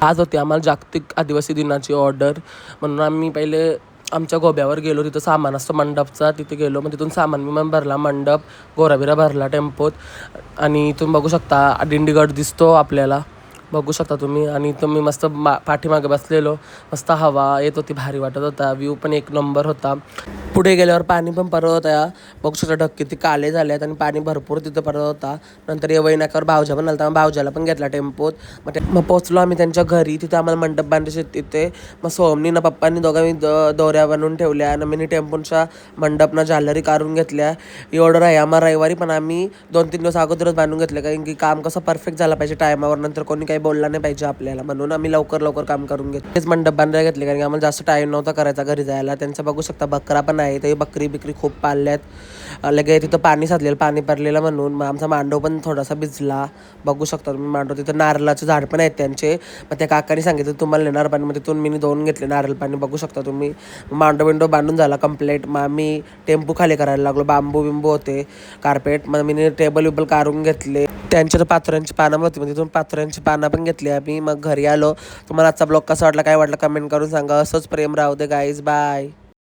आज होती आम्हाला जागतिक आदिवासी दिनाची ऑर्डर, म्हणून आम्ही पहिले आमच्या गोब्यावर गेलो. तिथं सामान असतं मंडपचा, तिथे गेलो. मग तिथून सामान विमान भरला, मंडप गोराबिरा भरला टेम्पोत. आणि इथून बघू शकता दिंडीगड दिसतो आपल्याला, बघू शकता तुम्ही. आणि तुम्ही मस्त पाठीमागे बसलेलो, मस्त हवा येत होती, भारी वाटत होता. व्ह्यू पण एक नंबर होता. पुढे गेल्यावर पाणी पण परत होता, बघू शकता ढग किती काले झाले आहेत आणि पाणी भरपूर तिथं परत होता. नंतर येवई नाक्यावर भावजा पण आला, भावजाला पण घेतला टेम्पोत. मग पोचलो आम्ही त्यांच्या घरी. तिथं आम्हाला मंडप बांधायचे तिथे. मग सोमनी ना पप्पांनी दोघांनी दोऱ्या बनवून ठेवल्या आणि मी टेम्पोच्या मंडपना झालरी काढून घेतल्या. एवढं आहे आम्हाला रविवारी, पण आम्ही 2-3 दिवस अगोदरच बांधून घेतलं, कारण की काम कसं परफेक्ट झालं पाहिजे टायमावर, नंतर कोणी काही बोलला नाही पाहिजे आपल्याला, म्हणून आम्ही लवकर काम करून घेतलं. तेच मंडप बांधायला घेतले, कारण की आम्हाला जास्त टाईम नव्हता करायचा घरी जायला. त्यांचं बघू शकता बकरा पण आहे, ते बकरी खूप पाळल्यात. लगे तिथं पाणी साचलेलं, पाणी पडलेलं, म्हणून मग आमचा मांडव पण थोडासा भिजला. बघू शकता तुम्ही मांडव. तिथं नारळाचं झाड पण आहेत त्यांचे. मग त्या काकाने सांगितलं तुम्हाला नेणार पाणी, मग तिथून मी 2 घेतले नारळ पाणी, बघू शकता तुम्ही. मांडव विंडो बांधून झाला कंप्लीट. मग आम्ही टेम्पो खाली करायला लागलो, बांबू होते कार्पेट. मग मी टेबल विबल काढून घेतले. त्यांच्या पात्र्यांची पानं होती, मग तिथून पात्र्यांची पानं पण घेतली आम्ही. मग घरी आलो. तुम्हाला आजचा ब्लॉग कसा वाटला, काय वाटलं कमेंट करून सांगा. असंच प्रेम राहू दे गाईज, बाय.